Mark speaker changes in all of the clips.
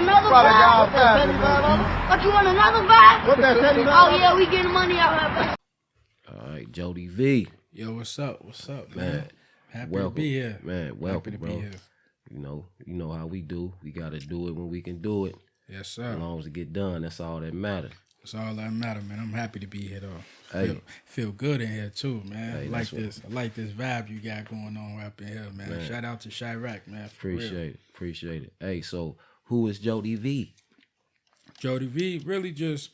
Speaker 1: another vibe? What, you want another vibe?
Speaker 2: What that 75?
Speaker 1: Oh, yeah, we getting money out of that.
Speaker 3: All right, Jody V.
Speaker 4: Yo, what's up? What's up, man?
Speaker 3: Man,
Speaker 4: Happy
Speaker 3: welcome.
Speaker 4: to be here.
Speaker 3: Man, welcome,
Speaker 4: Happy to
Speaker 3: bro.
Speaker 4: be here.
Speaker 3: You know how we do. We got to do it when we can do it.
Speaker 4: Yes, sir.
Speaker 3: As long as it get done, that's all that matters.
Speaker 4: That's all that matter, man. I'm happy to be here, though.
Speaker 3: Hey.
Speaker 4: Feel good in here, too, man.
Speaker 3: Hey,
Speaker 4: I like this. I like this vibe you got going on up in here, man. Shout out to CHIRAQ, man.
Speaker 3: Appreciate it. Hey, so who is Jody V?
Speaker 4: Jody V, really just,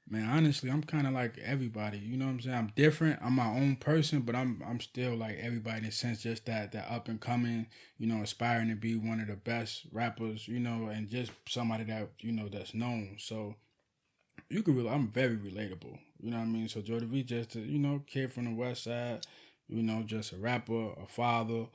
Speaker 4: man, honestly, I'm kind of like everybody. You know what I'm saying? I'm different. I'm my own person, but I'm still like everybody in a sense, just that up and coming, you know, aspiring to be one of the best rappers, you know, and just somebody that, you know, that's known. So you can really, I'm very relatable. You know what I mean? So Jody V just, you know, kid from the West Side, you know, just a rapper, a father,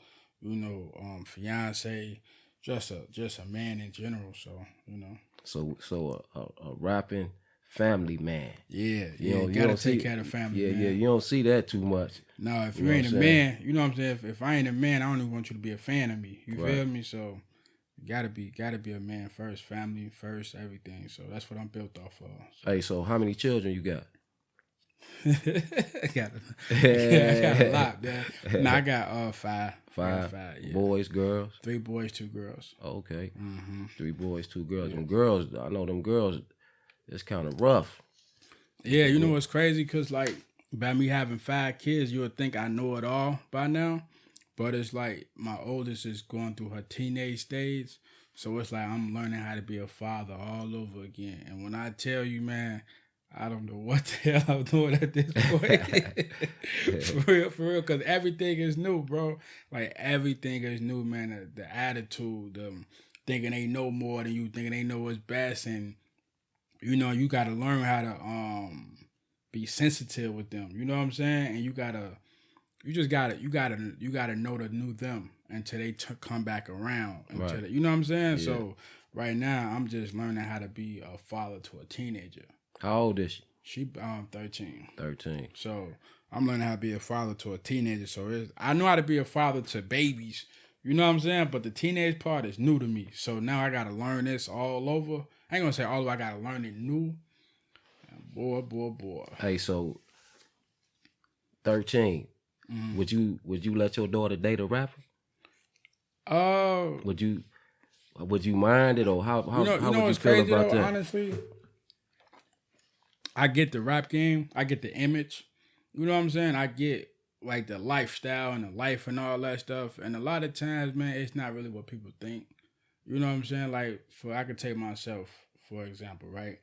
Speaker 4: you know, fiance, just a man in general. So, you know.
Speaker 3: So a rapping family man.
Speaker 4: Yeah,
Speaker 3: You
Speaker 4: gotta take care of the family.
Speaker 3: Yeah,
Speaker 4: man.
Speaker 3: you don't see that too much.
Speaker 4: No, if you ain't a man, you know what I'm saying? If I ain't a man, I don't even want you to be a fan of me. You feel me? So you gotta be a man first, family first, everything. So that's what I'm built off of. So.
Speaker 3: Hey, so how many children you got?
Speaker 4: I got a lot, man. No, I got five.
Speaker 3: Five,
Speaker 4: yeah.
Speaker 3: Boys, girls?
Speaker 4: 3 boys, 2 girls.
Speaker 3: Okay.
Speaker 4: Mm-hmm.
Speaker 3: 3 boys, 2 girls. And girls, I know them girls, it's kind of rough.
Speaker 4: Yeah, you know what's crazy? Because, like, by me having 5 kids, you would think I know it all by now. But it's like my oldest is going through her teenage stage. So it's like I'm learning how to be a father all over again. And when I tell you, man, I don't know what the hell I'm doing at this point. For real, because everything is new, bro. Like, everything is new, man. The attitude, the thinking they know more than you, thinking they know what's best. And, you know, you got to learn how to be sensitive with them. You know what I'm saying? And you got to know the new them until they come back around. Until
Speaker 3: Right.
Speaker 4: you know what I'm saying?
Speaker 3: Yeah.
Speaker 4: So, right now, I'm just learning how to be a father to a teenager.
Speaker 3: How old is she?
Speaker 4: She 13.
Speaker 3: 13.
Speaker 4: So I'm learning how to be a father to a teenager. So I know how to be a father to babies. You know what I'm saying? But the teenage part is new to me. So now I got to learn this all over. I ain't going to say all over. I got to learn it new. And boy.
Speaker 3: Hey, so 13.
Speaker 4: Mm-hmm.
Speaker 3: Would you let your daughter date a rapper? Would you mind it, or how would you feel
Speaker 4: crazy,
Speaker 3: about
Speaker 4: though,
Speaker 3: that?
Speaker 4: Honestly, I get the rap game. I get the image. You know what I'm saying? I get like the lifestyle and the life and all that stuff. And a lot of times, man, it's not really what people think. You know what I'm saying? Like, I could take myself, for example, right?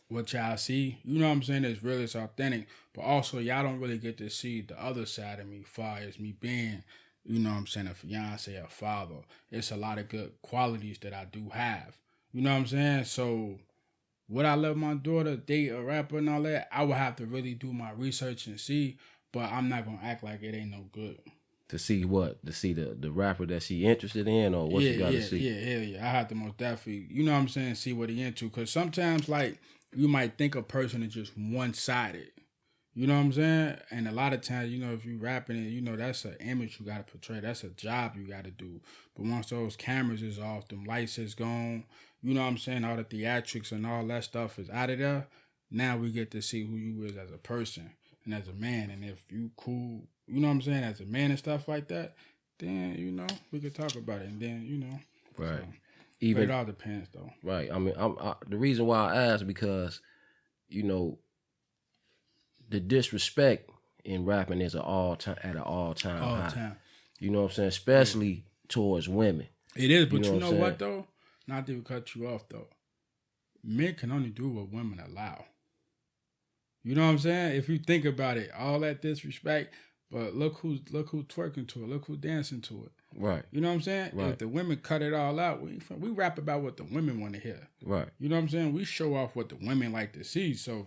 Speaker 4: What y'all see, you know what I'm saying, is real, it's authentic. But also, y'all don't really get to see the other side of me, far as me being, you know what I'm saying, a fiance, a father. It's a lot of good qualities that I do have. You know what I'm saying? So, would I let my daughter date a rapper and all that? I would have to really do my research and see, but I'm not going to act like it ain't no good.
Speaker 3: To see what? To see the rapper that she interested in, or what you got to see?
Speaker 4: Yeah. I have to most definitely, you know what I'm saying, see what he into. Because sometimes, like, you might think a person is just one-sided. You know what I'm saying? And a lot of times, you know, if you rapping it, you know, that's an image you got to portray. That's a job you got to do. But once those cameras is off, them lights is gone, you know what I'm saying, all the theatrics and all that stuff is out of there, now we get to see who you is as a person and as a man. And if you cool, you know what I'm saying, as a man and stuff like that, then, you know, we could talk about it. And then, you know.
Speaker 3: Right.
Speaker 4: So, but it all depends, though.
Speaker 3: Right. I mean, the reason why I asked, because, you know, the disrespect in rapping is at an all-time high. You know what I'm saying? Especially towards women.
Speaker 4: It is, but you know
Speaker 3: what
Speaker 4: what, though? Not to cut you off, though. Men can only do what women allow. You know what I'm saying? If you think about it, all that disrespect, but look who's twerking to it. Look who's dancing to it.
Speaker 3: Right.
Speaker 4: You know what I'm saying?
Speaker 3: Right.
Speaker 4: If the women cut it all out, we rap about what the women want to hear.
Speaker 3: Right.
Speaker 4: You know what I'm saying? We show off what the women like to see. So,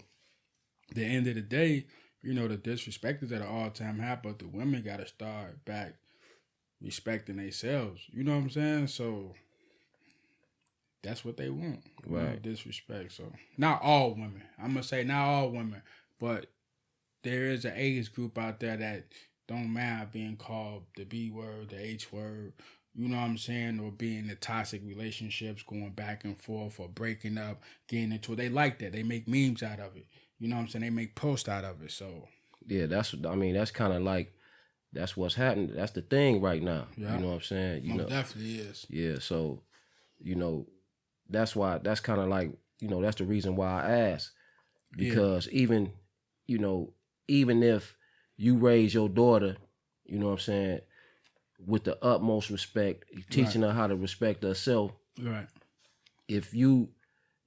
Speaker 4: at the end of the day, you know, the disrespect is at an all-time high, but the women got to start back respecting themselves. You know what I'm saying? So, that's what they want.
Speaker 3: Right.
Speaker 4: You know, disrespect. So, not all women. I'm going to say not all women, but there is an age group out there that don't mind being called the B word, the H word, you know what I'm saying, or being in toxic relationships, going back and forth or breaking up, getting into it. They like that. They make memes out of it. You know what I'm saying? They make posts out of it. So
Speaker 3: yeah, that's kind of like that's what's happening. That's the thing right now.
Speaker 4: Yeah.
Speaker 3: You know what I'm saying? You know,
Speaker 4: definitely is.
Speaker 3: Yeah, so that's why that's kind of like that's the reason why I asked, because even if you raise your daughter, you know what I'm saying, with the utmost respect, teaching her how to respect herself.
Speaker 4: Right.
Speaker 3: If you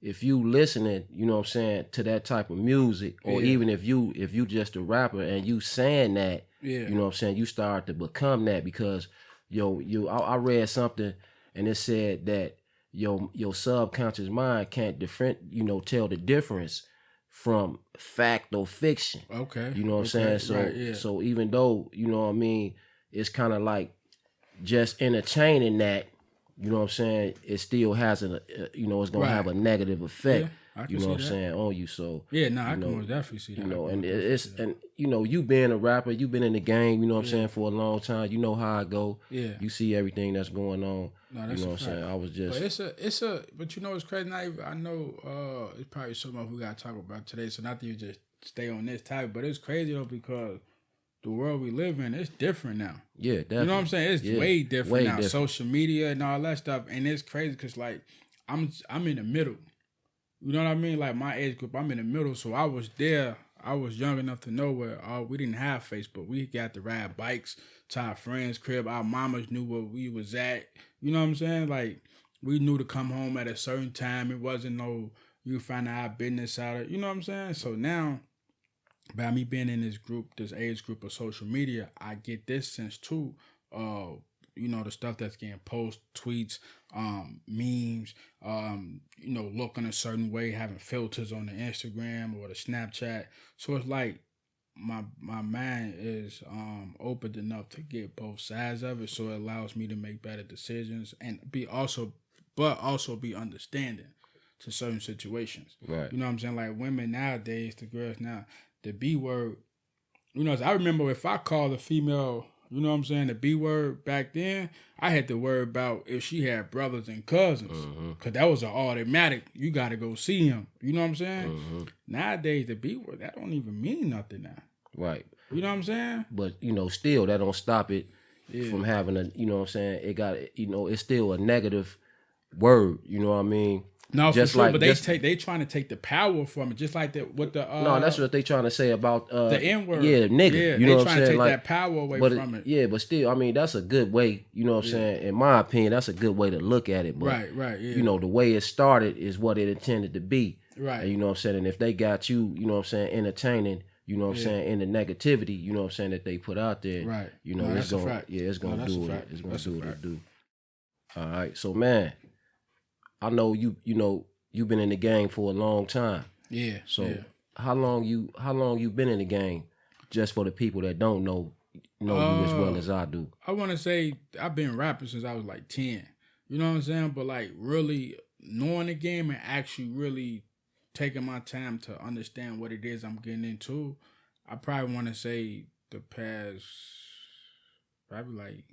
Speaker 3: listening, you know what I'm saying, to that type of music, or even if you just a rapper and you saying that, you know what I'm saying, you start to become that, because I read something and it said that your subconscious mind can't tell the difference from fact or fiction.
Speaker 4: Okay.
Speaker 3: You know what I'm saying? So
Speaker 4: right,
Speaker 3: so even though, you know what I mean, it's kind of like just entertaining that, you know what I'm saying, it still has it's gonna have a negative effect. You know what I'm saying, on you. So
Speaker 4: I can most definitely see that.
Speaker 3: And it's you being a rapper, you been in the game, you know what I'm saying, for a long time. You know how I go.
Speaker 4: Yeah.
Speaker 3: You see everything that's going on.
Speaker 4: No, that's
Speaker 3: you know
Speaker 4: what
Speaker 3: I'm saying. I was just.
Speaker 4: But but it's crazy. I know it's probably something we gotta talk about today. So not that you just stay on this topic, but it's crazy though, because the world we live in, it's different now.
Speaker 3: Yeah, definitely.
Speaker 4: You know what I'm saying? It's way different now.
Speaker 3: Different.
Speaker 4: Social media and all that stuff, and it's crazy because like I'm in the middle. You know what I mean? Like my age group, I'm in the middle. So I was there. I was young enough to know where we didn't have Facebook. We got to ride bikes to our friends' crib. Our mamas knew where we was at. You know what I'm saying? Like we knew to come home at a certain time. It wasn't you find our business out. You know what I'm saying? So now, by me being in this age group of social media, I get this sense too. The stuff that's getting posted, tweets, memes, looking a certain way, having filters on the Instagram or the Snapchat. So it's like my mind is open enough to get both sides of it. So it allows me to make better decisions and be understanding to certain situations.
Speaker 3: Right.
Speaker 4: You know what I'm saying? Like women nowadays, the girls now, the B word, I remember if I called a female, you know what I'm saying, the B word back then, I had to worry about if she had brothers and cousins. Because that was an automatic, you got to go see him. You know what I'm saying? Nowadays, the B word, that don't even mean nothing now.
Speaker 3: Right.
Speaker 4: You know what I'm saying?
Speaker 3: But, still, that don't stop it from having a, you know what I'm saying, it got, it's still a negative word, you know what I mean?
Speaker 4: No, just for sure, but they trying to take the power from it, just like that with the
Speaker 3: no, that's what they trying to say about
Speaker 4: the N word.
Speaker 3: Yeah, nigga.
Speaker 4: Yeah,
Speaker 3: you know what I'm saying?
Speaker 4: They trying to take
Speaker 3: like,
Speaker 4: that power away from it.
Speaker 3: Yeah, but still, I mean, that's a good way. You know what I'm saying? In my opinion, that's a good way to look at it. But,
Speaker 4: right. Yeah.
Speaker 3: The way it started is what it intended to be.
Speaker 4: Right.
Speaker 3: And you know what I'm saying? And if they got you, you know what I'm saying, entertaining, you know what I'm saying, in the negativity, you know what I'm saying, that they put out there,
Speaker 4: right?
Speaker 3: It's gonna, it's gonna do it. It's gonna do what it do. All right, so man, I know you've been in the game for a long time.
Speaker 4: Yeah.
Speaker 3: So how long you been in the game? Just for the people that don't know you as well as I do.
Speaker 4: I want to say I've been rapping since I was like 10. You know what I'm saying? But like really knowing the game and actually really taking my time to understand what it is I'm getting into, I probably want to say the past probably like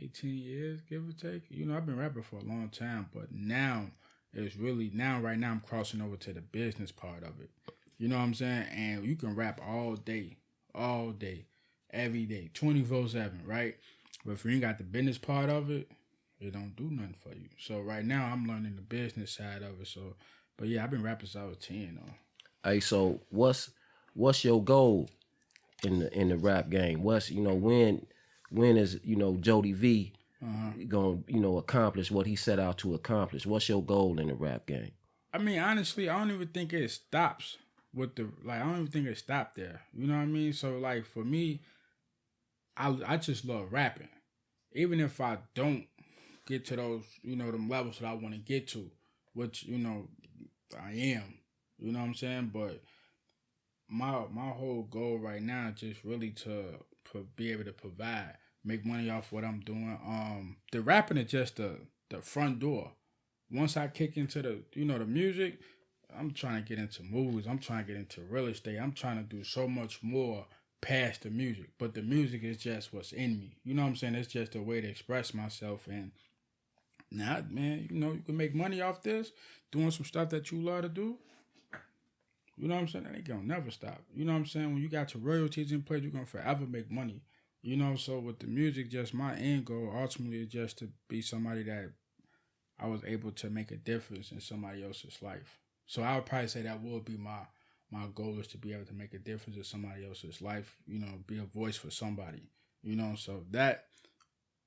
Speaker 4: 18 years, give or take. I've been rapping for a long time, but now it's really right now I'm crossing over to the business part of it. You know what I'm saying? And you can rap all day, every day, 24/7, right? But if you ain't got the business part of it, it don't do nothing for you. So right now I'm learning the business side of it. So, but yeah, I've been rapping since I was 10 though.
Speaker 3: Hey, so what's your goal in the rap game? What's when is Jody V gonna accomplish what he set out to accomplish? What's your goal in the rap game?
Speaker 4: I mean, honestly, I don't even think it stops with I don't even think it stopped there. You know what I mean? So like for me, I just love rapping. Even if I don't get to those, them levels that I want to get to, which, I am. You know what I'm saying? But my whole goal right now is just really to be able to provide, make money off what I'm doing. The rapping is just the front door. Once I kick into the music, I'm trying to get into movies. I'm trying to get into real estate. I'm trying to do so much more past the music. But the music is just what's in me. You know what I'm saying? It's just a way to express myself. And now, man, you know, you can make money off this, doing some stuff that you love to do. You know what I'm saying? That ain't gonna never stop. You know what I'm saying? When you got your royalties in place, you're gonna forever make money. You know, so with the music, just my end goal ultimately is just to be somebody that I was able to make a difference in somebody else's life. So I would probably say that would be my goal, is to be able to make a difference in somebody else's life, you know, be a voice for somebody, you know, so that,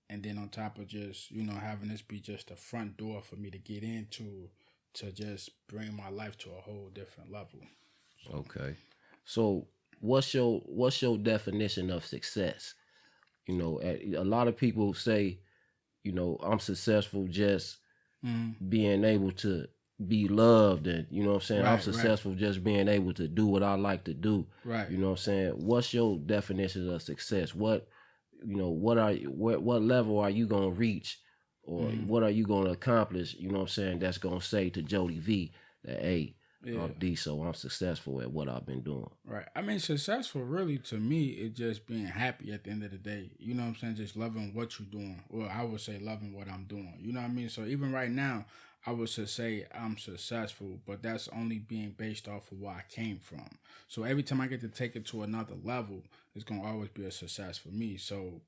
Speaker 4: and then on top of just, you know, having this be just a front door for me to get into, to just bring my life to a whole different level. So.
Speaker 3: Okay. So what's your definition of success? You know, a lot of people say, you know, I'm successful just being able to be loved, and you know what I'm saying, I'm successful just being able to do what I like to do. Right. You know what I'm saying? What's your definition of success? What, you know, what level are you gonna reach, or what are you gonna accomplish? You know what I'm saying? That's gonna say to Jody V that, hey, I'm D, so I'm successful at what I've been doing.
Speaker 4: Right. I mean, successful really to me is just being happy at the end of the day. You know what I'm saying? Just loving what you're doing. Well, I would say loving what I'm doing. You know what I mean? So even right now, I would just say I'm successful, but that's only being based off of where I came from. So every time I get to take it to another level, it's going to always be a success for me. So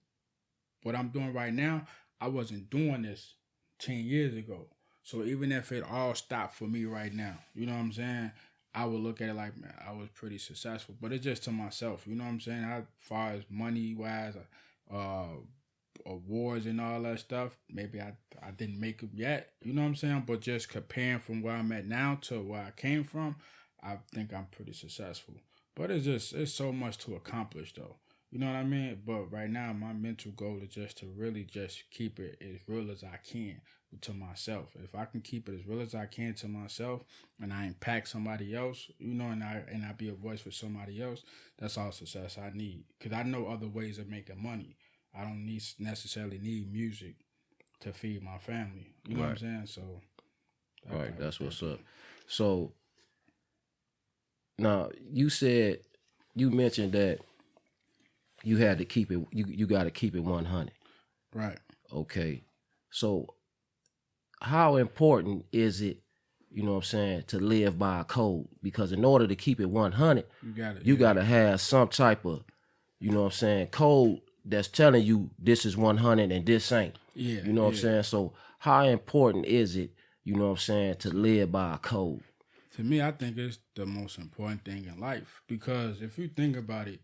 Speaker 4: what I'm doing right now, I wasn't doing this 10 years ago. So even if it all stopped for me right now, you know what I'm saying, I would look at it like, man, I was pretty successful. But it's just to myself, you know what I'm saying? As far as money-wise, awards and all that stuff, maybe I didn't make them yet, you know what I'm saying? But just comparing from where I'm at now to where I came from, I think I'm pretty successful. But it's so much to accomplish, though. You know what I mean? But right now, my mental goal is just to really just keep it as real as I can to myself. If I can keep it as real as I can to myself, and I impact somebody else, you know, and I be a voice for somebody else, that's all success I need. Because I know other ways of making money. I don't necessarily need music to feed my family. You know what I'm saying? So,
Speaker 3: that's what's up. So, now you mentioned that you had to keep it. You got to keep it 100.
Speaker 4: Right. Okay.
Speaker 3: So, how important is it, you know what I'm saying, to live by a code? Because in order to keep it 100, you got to have some type of, you know what I'm saying, code that's telling you this is 100 and this ain't. Yeah. You know what I'm saying? So how important is it, you know what I'm saying, to live by a code?
Speaker 4: To me, I think it's the most important thing in life. Because if you think about it,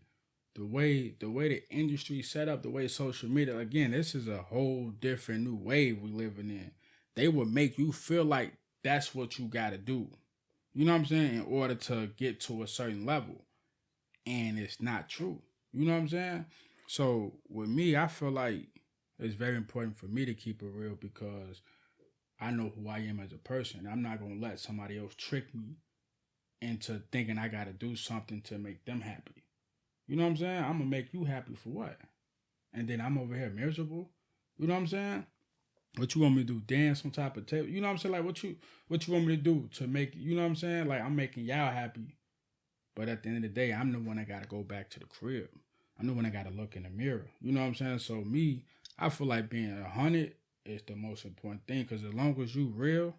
Speaker 4: the way the industry set up, the way social media, again, this is a whole different new wave we living in. They would make you feel like that's what you got to do. You know what I'm saying? In order to get to a certain level. And it's not true. You know what I'm saying? So with me, I feel like it's very important for me to keep it real because I know who I am as a person. I'm not going to let somebody else trick me into thinking I got to do something to make them happy. You know what I'm saying? I'm going to make you happy for what? And then I'm over here miserable. You know what I'm saying? What you want me to do? Dance on top of the table? You know what I'm saying? Like, what you want me to do to make, you know what I'm saying? Like, I'm making y'all happy. But at the end of the day, I'm the one that got to go back to the crib. I'm the one that got to look in the mirror. You know what I'm saying? So me, I feel like being 100 is the most important thing. Because as long as you real,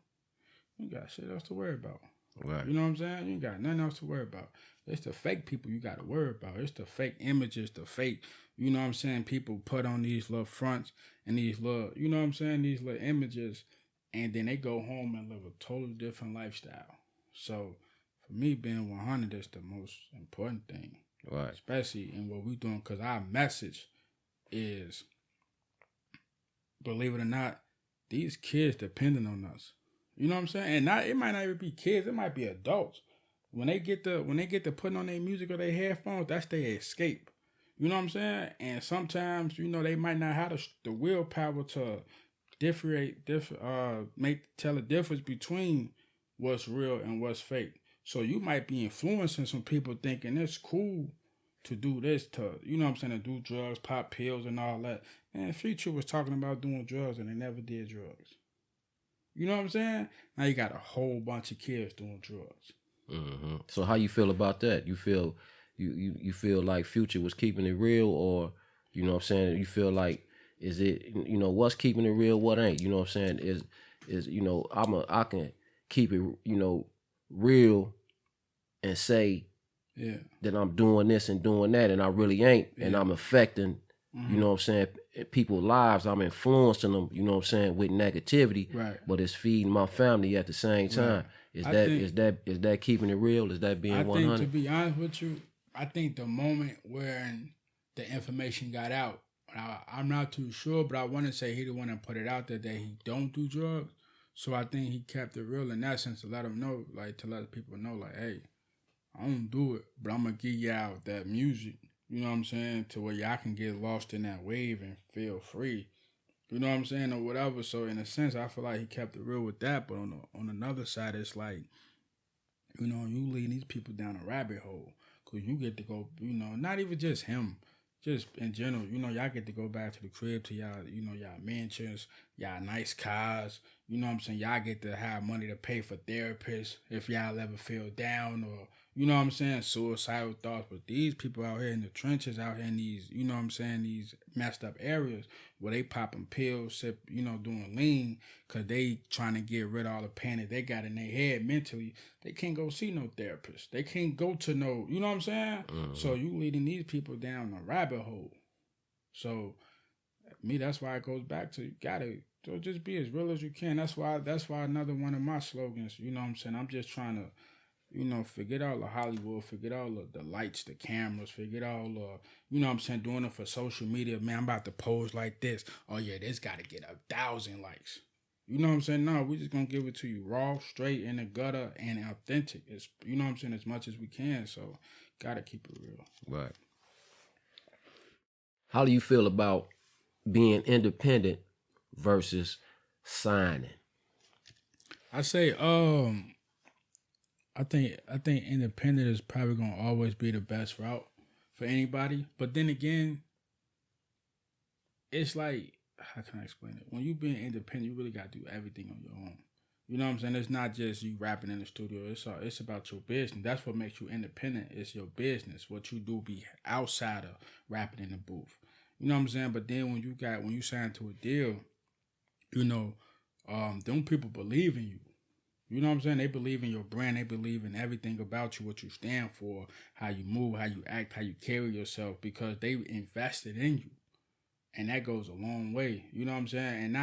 Speaker 4: you got shit else to worry about. Right. You know what I'm saying? You ain't got nothing else to worry about. It's the fake people you got to worry about. It's the fake images, the fake, you know what I'm saying, people put on these little fronts and these little, you know what I'm saying, these little images, and then they go home and live a totally different lifestyle. So for me, being 100 is the most important thing. Right. Especially in what we're doing, because our message is, believe it or not, these kids depending on us. You know what I'm saying? And it might not even be kids, it might be adults. When they get to putting on their music or their headphones, that's their escape. You know what I'm saying? And sometimes, you know, they might not have the willpower to tell a difference between what's real and what's fake. So you might be influencing some people thinking it's cool to do this, to, you know what I'm saying, to do drugs, pop pills and all that. And Future was talking about doing drugs and they never did drugs. You know what I'm saying? Now you got a whole bunch of kids doing drugs.
Speaker 3: Mm-hmm. So how you feel about that? You feel you feel like Future was keeping it real, or you know what I'm saying, you feel like is it, you know, what's keeping it real, what ain't, you know what I'm saying, is you know, I can keep it, you know, real and say that I'm doing this and doing that, and I really ain't, and I'm affecting, you know what I'm saying, people's lives. I'm influencing them, you know what I'm saying, with negativity, but it's feeding my family at the same time. Is that keeping it real? Is that being 100?
Speaker 4: I think, to be honest with you, I think the moment when the information got out, I'm not too sure, but I want to say he the one that put it out there that he don't do drugs. So I think he kept it real in that sense, to let them know, like, to let people know, like, hey, I don't do it, but I'm going to give y'all that music, you know what I'm saying, to where y'all can get lost in that wave and feel free, you know what I'm saying, or whatever. So in a sense, I feel like he kept it real with that, but on another side, it's like, you know, you lead these people down a rabbit hole, because you get to go, you know, not even just him, just in general, you know, y'all get to go back to the crib, to y'all, you know, y'all mansions, y'all nice cars, you know what I'm saying, y'all get to have money to pay for therapists if y'all ever feel down, or, you know what I'm saying, suicidal thoughts. But these people out here in the trenches, out here in these, you know what I'm saying, these messed up areas where they popping pills, sip, you know, doing lean, because they trying to get rid of all the pain that they got in their head mentally. They can't go see no therapist. They can't go to no, you know what I'm saying? Mm-hmm. So you leading these people down a rabbit hole. So, me, that's why it goes back to, you gotta just be as real as you can. That's why another one of my slogans, you know what I'm saying, I'm just trying to, you know, forget all the Hollywood, forget all the lights, the cameras, forget all you know what I'm saying, doing it for social media. Man, I'm about to pose like this. Oh yeah, this got to get 1,000 likes. You know what I'm saying? No, we just going to give it to you raw, straight, in the gutter, and authentic. It's, you know what I'm saying, as much as we can. So, got to keep it real.
Speaker 3: Right. How do you feel about being independent versus signing?
Speaker 4: I say, I think independent is probably gonna always be the best route for anybody. But then again, it's like, how can I explain it? When you being independent, you really gotta do everything on your own. You know what I'm saying? It's not just you rapping in the studio. It's about your business. That's what makes you independent. It's your business. What you do be outside of rapping in the booth. You know what I'm saying? But then when you sign to a deal, you know, them people believe in you. You know what I'm saying? They believe in your brand. They believe in everything about you, what you stand for, how you move, how you act, how you carry yourself, because they invested in you. And that goes a long way. You know what I'm saying? And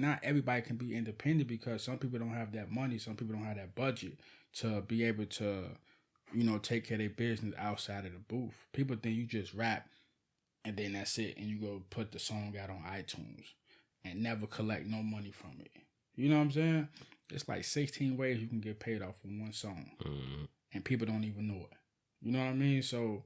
Speaker 4: not everybody can be independent, because some people don't have that money. Some people don't have that budget to be able to, you know, take care of their business outside of the booth. People think you just rap and then that's it. And you go put the song out on iTunes and never collect no money from it. You know what I'm saying? It's like 16 ways you can get paid off from one song. Mm-hmm. And people don't even know it. You know what I mean? So,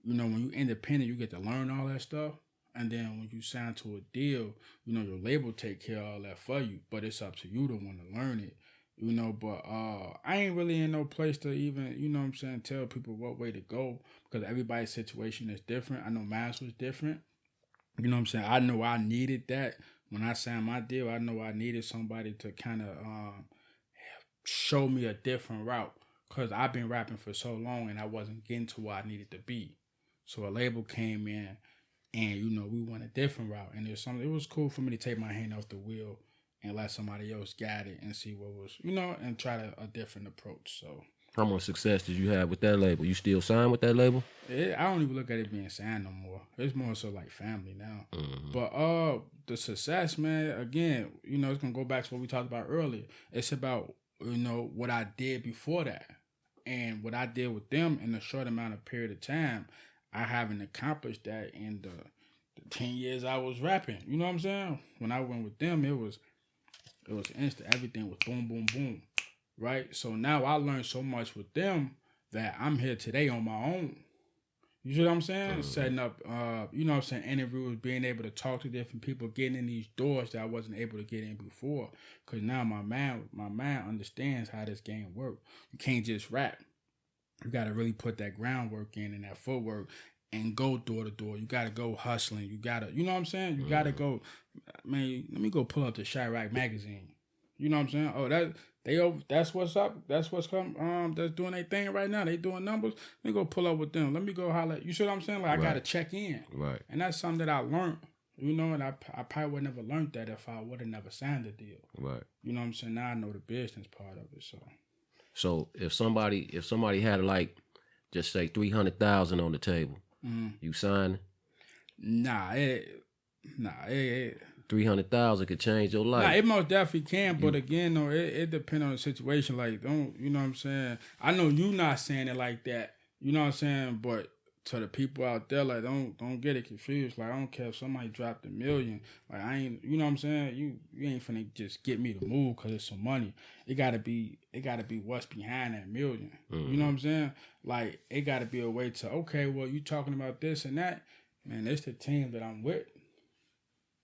Speaker 4: you know, when you're independent, you get to learn all that stuff. And then when you sign to a deal, you know, your label take care of all that for you. But it's up to you to want to learn it. You know, but I ain't really in no place to even, you know what I'm saying, tell people what way to go. Because everybody's situation is different. I know mine was different. You know what I'm saying? I know I needed that. When I signed my deal, I know I needed somebody to kind of show me a different route, because I've been rapping for so long and I wasn't getting to where I needed to be. So a label came in and, you know, we went a different route. And it was cool for me to take my hand off the wheel and let somebody else guide it and see what was, you know, and try a different approach. So,
Speaker 3: how much success did you have with that label? You still signed with that label?
Speaker 4: I don't even look at it being signed no more. It's more so like family now. Mm-hmm. But the success, man, again, you know, it's going to go back to what we talked about earlier. It's about, you know, what I did before that. And what I did with them in a short amount of period of time, I haven't accomplished that in the 10 years I was rapping. You know what I'm saying? When I went with them, it was instant. Everything was boom, boom, boom. Right? So now I learned so much with them that I'm here today on my own. You see what I'm saying? Mm-hmm. Setting up, you know what I'm saying, interviews, being able to talk to different people, getting in these doors that I wasn't able to get in before. Because now my mind understands how this game works. You can't just rap. You got to really put that groundwork in and that footwork and go door to door. You got to go hustling. You got to, you know what I'm saying? You got to go, man, let me go pull up the CHIRAQ magazine. You know what I'm saying? Oh, That's what's up. That's what's come. That's doing their thing right now. They doing numbers. Let me go pull up with them. Let me go holler. You see what I'm saying? Like I gotta check in.
Speaker 3: Right.
Speaker 4: And that's something that I learned. You know, and I probably would never learned that if I would have never signed the deal.
Speaker 3: Right.
Speaker 4: You know what I'm saying? Now I know the business part of it.
Speaker 3: So if somebody had like, just say 300,000 on the table, you sign?
Speaker 4: Nah,
Speaker 3: 300,000 could change your life.
Speaker 4: Nah, it most definitely can, but again, though, it depends on the situation. Like, don't, you know what I'm saying? I know you not saying it like that, you know what I'm saying? But to the people out there, like, don't get it confused. Like, I don't care if somebody dropped $1 million. Like, I ain't, you know what I'm saying? You ain't finna just get me to move because it's some money. It gotta be what's behind that $1 million. You know what I'm saying? Like, it gotta be a way to, okay, well, you talking about this and that. Man, it's the team that I'm with.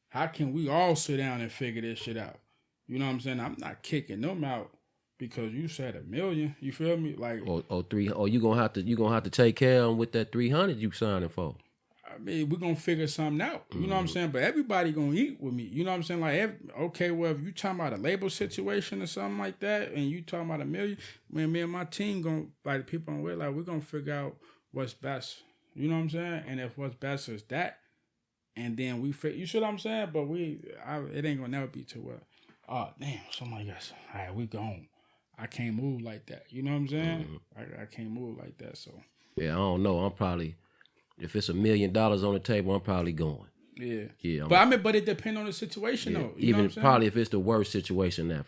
Speaker 4: How can we all sit down and figure this shit out? You know what I'm saying? I'm not kicking them out because you said $1 million. You feel me? Like
Speaker 3: or you gonna have to take care of them with that 300 you signing for.
Speaker 4: I mean, we're gonna figure something out. You know what I'm saying? But everybody gonna eat with me. You know what I'm saying? Like, okay, well, if you talking about a label situation or something like that, and you talking about $1 million, man, me and my team gonna, like, the people I'm with, like, we're gonna figure out what's best. You know what I'm saying? And if what's best is that, and then we fit. You see what I'm saying? But it ain't gonna never be to where, oh damn, somebody got. All right, we gone. I can't move like that. You know what I'm saying? I can't move like that. So
Speaker 3: yeah, I don't know. I'm probably, if it's $1 million on the table, I'm probably going.
Speaker 4: Yeah. But it depends on the situation though. You know what I'm saying?
Speaker 3: Probably if it's the worst situation ever.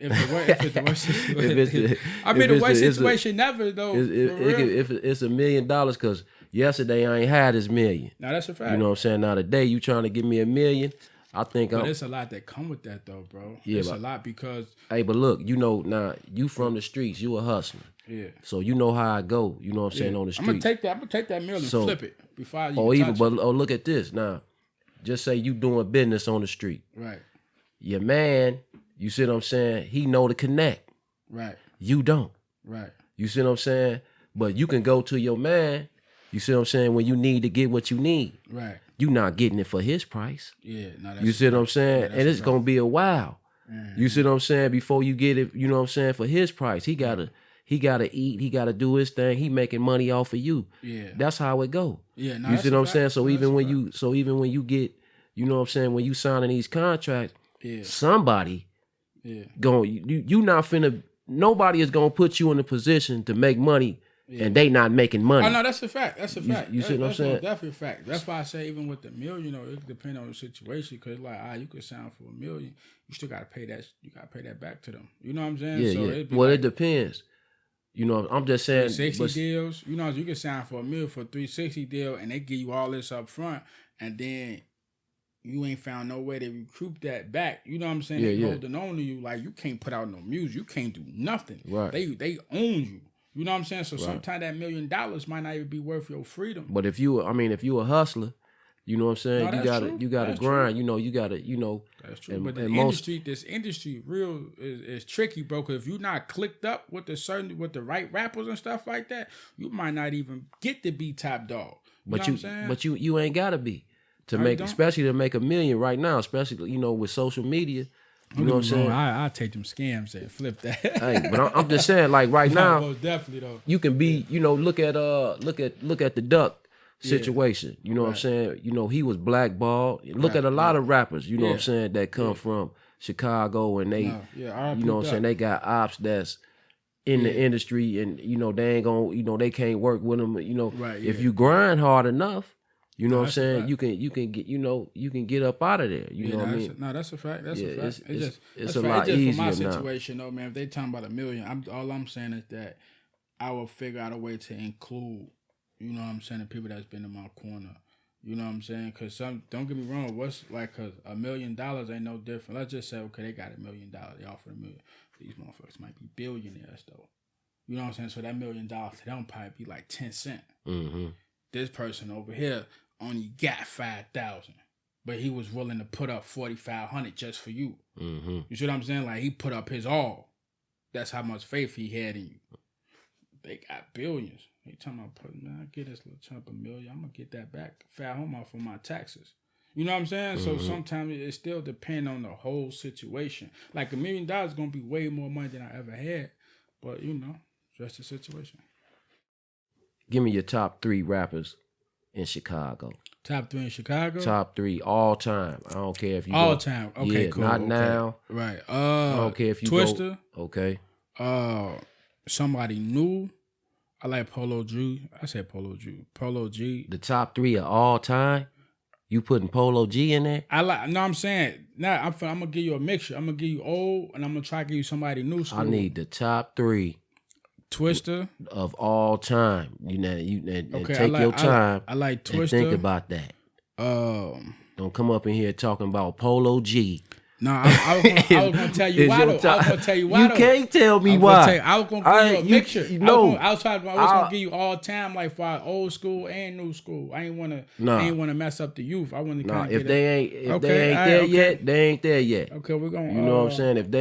Speaker 4: If it's the worst situation, the worst situation ever though.
Speaker 3: If it's $1 million, because yesterday I ain't had this $1 million.
Speaker 4: Now that's a fact.
Speaker 3: You know what I'm saying? Now today you trying to give me $1 million. I think
Speaker 4: but it's a lot that come with that though, bro. Yeah, it's a lot because.
Speaker 3: Hey, but look, you know, now you from the streets, you a hustler.
Speaker 4: Yeah.
Speaker 3: So you know how I go. You know what I'm saying on the street.
Speaker 4: I'm gonna take that $1 million and flip it before I even touch it.
Speaker 3: Look at this now. Just say you doing business on the street.
Speaker 4: Right.
Speaker 3: Your man, you see what I'm saying? He know to connect.
Speaker 4: Right.
Speaker 3: You don't.
Speaker 4: Right.
Speaker 3: You see what I'm saying? But you can go to your man. You see what I'm saying? When you need to get what you need.
Speaker 4: Right.
Speaker 3: You not getting it for his price.
Speaker 4: Yeah. No,
Speaker 3: you see what I'm saying? And it's going to be a while. Mm-hmm. You see what I'm saying? Before you get it, you know what I'm saying? For his price, he gotta eat. He gotta do his thing. He making money off of you. Yeah. That's how it go. Yeah. No, you see what I'm saying? So even when you get, you know what I'm saying? When you signing these contracts, somebody, you not finna. Nobody is gonna put you in a position to make money. Yeah. And they not making money.
Speaker 4: Oh no, that's a fact. That's a fact.
Speaker 3: You see what I'm saying?
Speaker 4: That's definitely a fact. That's why I say even with the $1 million, it depends on the situation. Because like, you could sign for $1 million, you still gotta pay that. You gotta pay that back to them. You know what I'm saying?
Speaker 3: Yeah, so it depends. You know, I'm just saying.
Speaker 4: 360 deals. You know, you can sign for $1 million for a 360 deal, and they give you all this up front, and then you ain't found no way to recoup that back. You know what I'm saying? They holding on to you like you can't put out no music. You can't do nothing. Right. They own you. You know what I'm saying? So sometimes that $1 million might not even be worth your freedom.
Speaker 3: But if you a hustler, you know what I'm saying? No, you gotta grind. True. You gotta.
Speaker 4: That's true. But this industry real is tricky, bro. Because if you're not clicked up with the right rappers and stuff like that, you might not even get to be top dog.
Speaker 3: But you ain't gotta be especially to make $1 million right now, especially with social media. You know what I'm saying?
Speaker 4: I take them scams and flip that.
Speaker 3: Hey, but I'm just saying, like right now,
Speaker 4: most definitely though.
Speaker 3: You can be, look at the Duck situation. You know what I'm saying? He was blackballed. Look at a lot of rappers. You know what I'm saying, that come from Chicago and they, you know what I'm saying, they got ops that's in the industry and they ain't gonna, they can't work with them. If you grind hard enough. You know what I'm saying? You can get up out of there. You know what I mean?
Speaker 4: No, that's a fact. That's a fact.
Speaker 3: It's a lot easier
Speaker 4: for my
Speaker 3: now.
Speaker 4: situation though, man. If they talking about $1 million, all I'm saying is that I will figure out a way to include, you know what I'm saying, the people that's been in my corner. You know what I'm saying? Because don't get me wrong, cause $1 million ain't no different. Let's just say, okay, they got $1 million, they offer $1 million. These motherfuckers might be billionaires though. You know what I'm saying? So that $1 million to them probably be like 10 cents. Mm-hmm. This person over here only got 5,000, but he was willing to put up 4,500 just for you. Mm-hmm. You see what I'm saying? Like he put up his all. That's how much faith he had in you. They got billions. They talking about, man, I get this little chunk of $1 million. I'm gonna get that back. Fat home off of my taxes. You know what I'm saying? So sometimes it still depends on the whole situation. Like $1 million is gonna be way more money than I ever had, but just the situation.
Speaker 3: Give me your top 3 rappers in Chicago.
Speaker 4: Top 3 in Chicago?
Speaker 3: Top 3 all time. I don't care if you
Speaker 4: all time. Okay,
Speaker 3: yeah,
Speaker 4: cool.
Speaker 3: not
Speaker 4: okay.
Speaker 3: now.
Speaker 4: Right.
Speaker 3: I don't care if you
Speaker 4: Twister.
Speaker 3: Go, okay.
Speaker 4: Somebody new. I like Polo G. I said Polo G. Polo G.
Speaker 3: The top 3 of all time. You putting Polo G in there?
Speaker 4: I'm saying. Now I'm gonna give you a mixture. I'm gonna give you old, and I'm gonna try to give you somebody new school.
Speaker 3: I need the top 3.
Speaker 4: Twister
Speaker 3: of all time. Okay, take
Speaker 4: like,
Speaker 3: your time.
Speaker 4: I like Twister.
Speaker 3: And think about that. Don't come up in here talking about Polo G.
Speaker 4: No, I was gonna tell you why though. I was gonna tell you why.
Speaker 3: You can't tell me why.
Speaker 4: I was gonna give you a mixture. I was gonna give you all time, like for old school and new school. I ain't wanna mess up the youth. I want to kind of
Speaker 3: if they ain't there yet, they ain't there yet.
Speaker 4: Okay, we're gonna.
Speaker 3: You know what I'm saying? If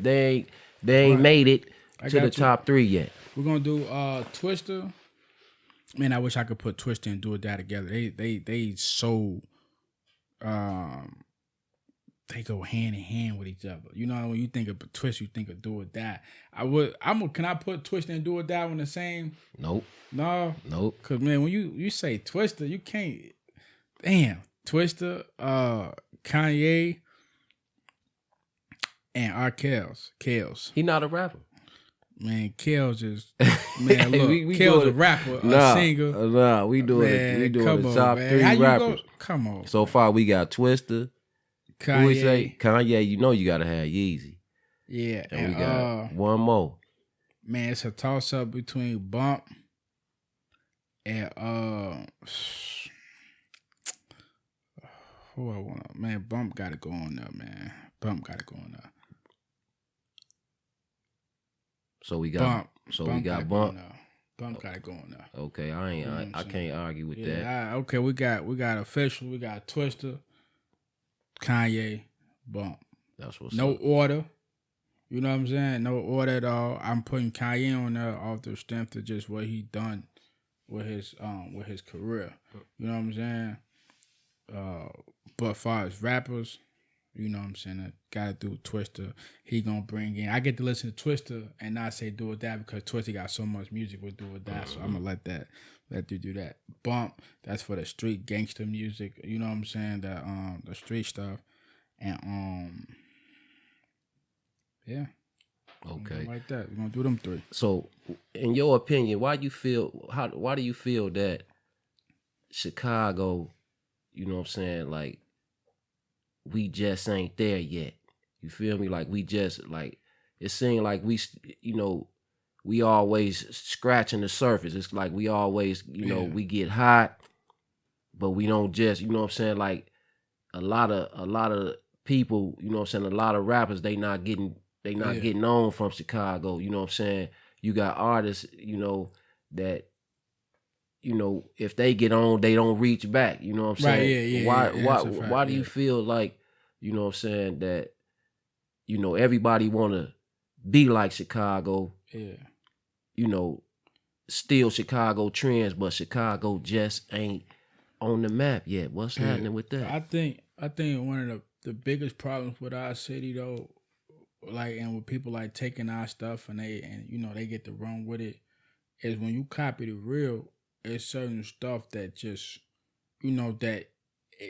Speaker 3: they ain't made it to the top 3 yet.
Speaker 4: We're gonna do Twister. Man, I wish I could put Twister and Do or Die together. They so they go hand in hand with each other. You know, when you think of Twister, you think of Do or Die. Can I put Twister and Do or Die on the same?
Speaker 3: Nope.
Speaker 4: No?
Speaker 3: Nope.
Speaker 4: Cause man, when you say Twister, you can't. Damn, Twister, Kanye, and R. Kels.
Speaker 3: He not a rapper.
Speaker 4: Man, Kels is man. Look, Kels a rapper, a singer.
Speaker 3: Nah, we doing the top 3 rappers.
Speaker 4: Come on.
Speaker 3: So far, we got Twister.
Speaker 4: Kanye.
Speaker 3: Who we say? Kanye. You know you gotta have Yeezy.
Speaker 4: Yeah,
Speaker 3: and we got one more.
Speaker 4: Man, it's a toss up between Bump and who I want? Man, Bump got to go on there, man. Bump got to go on there.
Speaker 3: So we got Bump. So we got Bump.
Speaker 4: Bump got to go on there.
Speaker 3: Okay, I can't argue with that.
Speaker 4: Okay, we got official. We got Twister, Kanye, Bump.
Speaker 3: That's what's
Speaker 4: no
Speaker 3: up.
Speaker 4: order. You know what I'm saying? No order at all. I'm putting Kanye on there off the strength of just what he done with his career. You know what I'm saying? But as far as rappers, you know what I'm saying, I gotta do Twister. He gonna bring in. I get to listen to Twister and not say Do or Die because Twister got so much music with Do or Die. So I'm gonna let you do that. Bump, that's for the street gangster music. You know what I'm saying? That the street stuff. And yeah.
Speaker 3: Okay.
Speaker 4: Like that. We're gonna do them 3.
Speaker 3: So in your opinion, why do you feel that Chicago, you know what I'm saying, like we just ain't there yet? You feel me? Like we just like it seems like we always scratching the surface. It's like we always, we get hot, but we don't just, you know what I'm saying, like a lot of people, you know what I'm saying, a lot of rappers, they not getting on from Chicago, you know what I'm saying? You got artists, that, if they get on, they don't reach back, you know what I'm saying?
Speaker 4: Right,
Speaker 3: why do you feel like, you know what I'm saying, that, everybody want to be like Chicago, still Chicago trends, but Chicago just ain't on the map yet. What's happening with that?
Speaker 4: I think one of the biggest problems with our city though, like, and with people like taking our stuff and they get to run with it, is when you copy the real, it's certain stuff that just,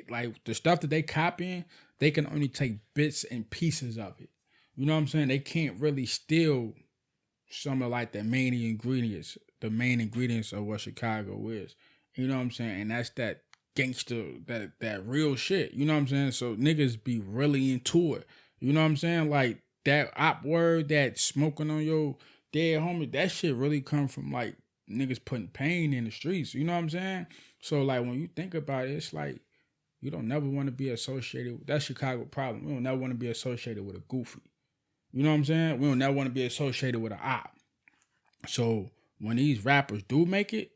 Speaker 4: like the stuff that they copying, they can only take bits and pieces of it. You know what I'm saying? They can't really steal some of like the main ingredients of what Chicago is. You know what I'm saying? And that's that gangster, that real shit. You know what I'm saying? So niggas be really into it. You know what I'm saying? Like that op word, that smoking on your dead homie, that shit really come from like niggas putting pain in the streets. You know what I'm saying? So like when you think about it, it's like you don't never want to be associated with, that's Chicago problem. We don't never want to be associated with a goofy. You know what I'm saying? We don't never want to be associated with an op. So when these rappers do make it,